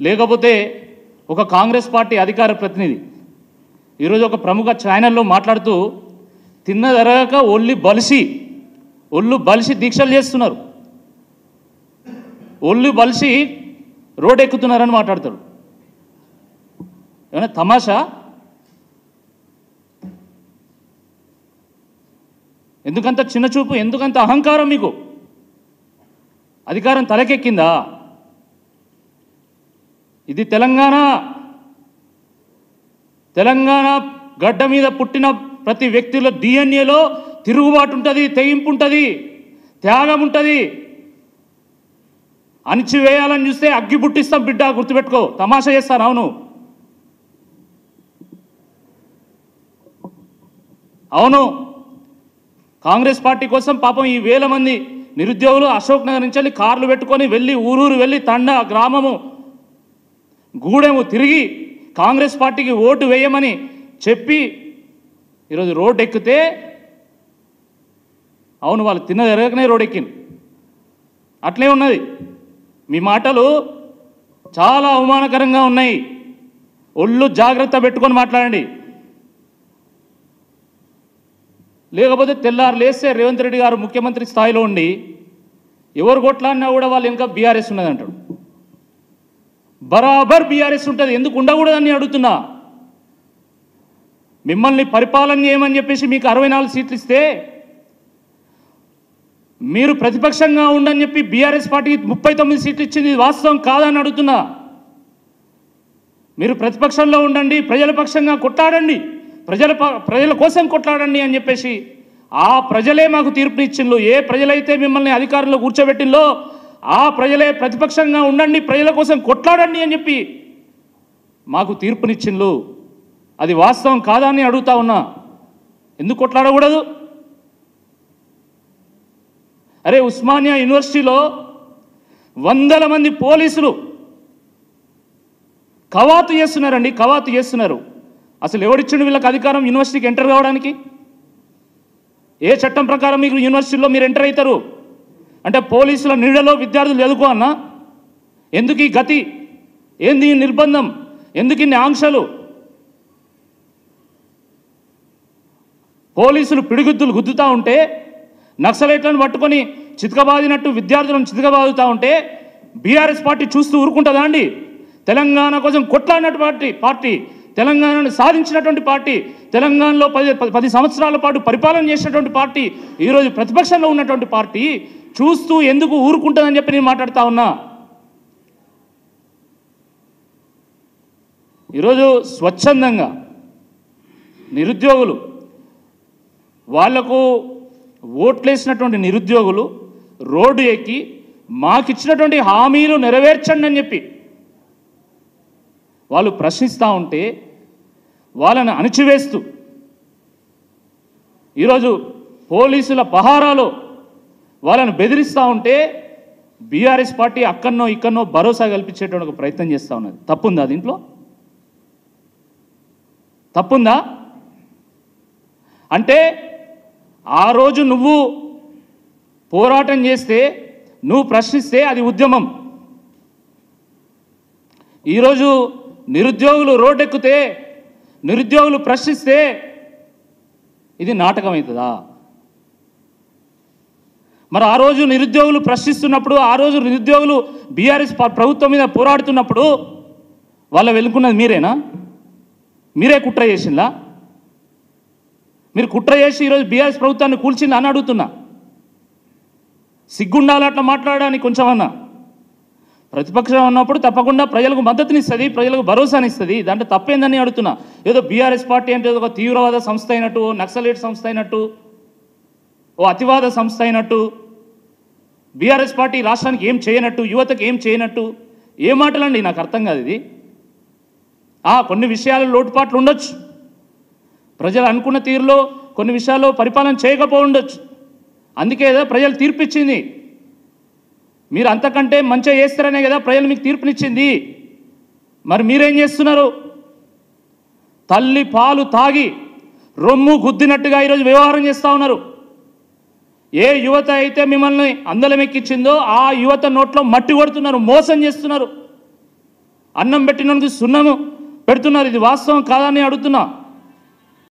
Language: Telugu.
లేకపోతే ఒక కాంగ్రెస్ పార్టీ అధికార ప్రతినిధి ఈరోజు ఒక ప్రముఖ ఛానల్లో మాట్లాడుతూ తిన్నదరగక ఒళ్ళు బలిసి దీక్షలు చేస్తున్నారు, ఒళ్ళు బలిసి రోడ్ ఎక్కుతున్నారని మాట్లాడతాడు. ఏమైనా తమాషా? ఎందుకంత చిన్నచూపు, ఎందుకంత అహంకారం? మీకు అధికారం తలకెక్కిందా? ఇది తెలంగాణ గడ్డ మీద పుట్టిన ప్రతి వ్యక్తిలో డిఎన్ఏలో తిరుగుబాటు ఉంటుంది, తెగింపు ఉంటుంది, త్యాగం ఉంటుంది. అణిచివేయాలని చూస్తే అగ్గి పుట్టిస్తాం బిడ్డ, గుర్తుపెట్టుకో. తమాషా చేస్తాను. అవును, కాంగ్రెస్ పార్టీ కోసం పాపం ఈ వేల మంది నిరుద్యోగులు అశోక్ నగర్ నుంచి వెళ్ళి కార్లు పెట్టుకొని వెళ్ళి ఊరూరు వెళ్ళి తండ గ్రామము గూడెము తిరిగి కాంగ్రెస్ పార్టీకి ఓటు వేయమని చెప్పి ఈరోజు రోడ్డు ఎక్కితే, అవును వాళ్ళు తిన్నది ఎరగకనే రోడ్ ఎక్కింది. అట్లే ఉన్నది. మీ మాటలు చాలా అవమానకరంగా ఉన్నాయి. ఒళ్ళు జాగ్రత్త పెట్టుకొని మాట్లాడండి. లేకపోతే తెల్లారు లేస్తే రేవంత్ రెడ్డి గారు ముఖ్యమంత్రి స్థాయిలో ఉండి ఎవరు కొట్లాడినా కూడా వాళ్ళు ఇంకా బీఆర్ఎస్ ఉన్నది అంటాడు. బరాబర్ బీఆర్ఎస్ ఉంటుంది, ఎందుకు ఉండకూడదని అడుగుతున్నా. మిమ్మల్ని పరిపాలన చేయమని చెప్పేసి మీకు 64 సీట్లు ఇస్తే మీరు ప్రతిపక్షంగా ఉండని చెప్పి బీఆర్ఎస్ పార్టీకి 39 సీట్లు ఇచ్చింది వాస్తవం కాదని అడుగుతున్నా. మీరు ప్రతిపక్షంలో ఉండండి, ప్రజల పక్షంగా కొట్లాడండి, ప్రజల కోసం కొట్లాడండి అని చెప్పేసి ఆ ప్రజలే మాకు తీర్పునిచ్చిండ్రు. ఏ ప్రజలైతే మిమ్మల్ని అధికారంలో కూర్చోబెట్టిందో ఆ ప్రజలే ప్రతిపక్షంగా ఉండండి, ప్రజల కోసం కొట్లాడండి అని చెప్పి మాకు తీర్పునిచ్చిండ్రు. అది వాస్తవం కాదా అని అడుగుతా ఉన్నా. ఎందుకు కొట్లాడకూడదు? అరే, ఉస్మానియా యూనివర్సిటీలో వందల మంది పోలీసులు కవాతు చేస్తున్నారండి, కవాతు చేస్తున్నారు. అసలు ఎవరిచ్చిండు వీళ్ళకి అధికారం యూనివర్సిటీకి ఎంటర్ కావడానికి? ఏ చట్టం ప్రకారం మీకు యూనివర్సిటీలో మీరు ఎంటర్ అవుతారు? అంటే పోలీసుల నీడలో విద్యార్థులు చదువుకో అన్నా? ఎందుకు ఈ గతి? ఏంది ఈ నిర్బంధం? ఎందుకు ఇన్ని ఆంక్షలు? పోలీసులు పిడిగుద్దులు గుద్దుతూ ఉంటే, నక్సలైట్లను పట్టుకొని చితకబాదినట్టు విద్యార్థులను చితకబాదుతూ ఉంటే బీఆర్ఎస్ పార్టీ చూస్తూ ఊరుకుంటుందా అండి? తెలంగాణ కోసం కొట్లాడినటువంటి పార్టీ, తెలంగాణను సాధించినటువంటి పార్టీ, తెలంగాణలో 10 సంవత్సరాల పాటు పరిపాలన చేసినటువంటి పార్టీ, ఈరోజు ప్రతిపక్షంలో ఉన్నటువంటి పార్టీ చూస్తూ ఎందుకు ఊరుకుంటుందని చెప్పి నేను మాట్లాడుతూ ఉన్నా. ఈరోజు స్వచ్ఛందంగా నిరుద్యోగులు, వాళ్లకు ఓట్లేసినటువంటి నిరుద్యోగులు రోడ్డు ఎక్కి మాకిచ్చినటువంటి హామీలు నెరవేర్చండి అని చెప్పి వాళ్ళు ప్రశ్నిస్తూ ఉంటే, వాళ్ళని అణిచివేస్తూ ఈరోజు పోలీసుల పహారాలో వాళ్ళను బెదిరిస్తూ ఉంటే బీఆర్ఎస్ పార్టీ అక్కడనో ఇక్కడనో భరోసా కల్పించేటువంటి ఒక ప్రయత్నం చేస్తూ ఉన్నది. తప్పుందా దీంట్లో? తప్పుందా? అంటే ఆ రోజు నువ్వు పోరాటం చేస్తే, నువ్వు ప్రశ్నిస్తే అది ఉద్యమం. ఈరోజు నిరుద్యోగులు రోడ్డెక్కితే, నిరుద్యోగులు ప్రశ్నిస్తే ఇది నాటకం అవుతుందా? మరి ఆ రోజు నిరుద్యోగులు ప్రశ్నిస్తున్నప్పుడు, ఆ రోజు నిరుద్యోగులు బీఆర్ఎస్ ప్రభుత్వం మీద పోరాడుతున్నప్పుడు వాళ్ళ వెనుకున్నది మీరేనా? మీరే కుట్ర చేసిందా? మీరు కుట్ర చేసి ఈరోజు బీఆర్ఎస్ ప్రభుత్వాన్ని కూల్చిందా అని అడుగుతున్నా. సిగ్గుండాలి అట్లా మాట్లాడడానికి కొంచెమన్నా. ప్రతిపక్షం ఉన్నప్పుడు తప్పకుండా ప్రజలకు మద్దతునిస్తుంది, ప్రజలకు భరోసానిస్తుంది. దాంట్లో తప్పేందని అడుగుతున్నా. ఏదో బీఆర్ఎస్ పార్టీ అంటే ఒక తీవ్రవాద సంస్థ అయినట్టు, నక్సలైట్ సంస్థ అయినట్టు, ఓ అతివాద సంస్థ అయినట్టు, బీఆర్ఎస్ పార్టీ రాష్ట్రానికి ఏం చేయనట్టు, యువతకు ఏం చేయనట్టు, ఏ మాటలండి? నాకు అర్థం కాదు ఇది. కొన్ని విషయాల్లో లోటుపాట్లు ఉండొచ్చు, ప్రజలు అనుకున్న తీరులో కొన్ని విషయాల్లో పరిపాలన చేయకపోవచ్చు. అందుకే కదా ప్రజలు తీర్పిచ్చింది. మీరు అంతకంటే మంచిగా చేస్తారనే కదా ప్రజలు మీకు తీర్పునిచ్చింది. మరి మీరేం చేస్తున్నారు? తల్లి పాలు తాగి రొమ్ము గుద్దినట్టుగా ఈరోజు వ్యవహారం చేస్తూ ఉన్నారు. ఏ యువత అయితే మిమ్మల్ని అందలం ఎక్కించిందో ఆ యువత నోట్లో మట్టి కొడుతున్నారు, మోసం చేస్తున్నారు. అన్నం పెట్టినోనికి సున్నము పెడుతున్నారు. ఇది వాస్తవం కాదని అడుగుతున్నా.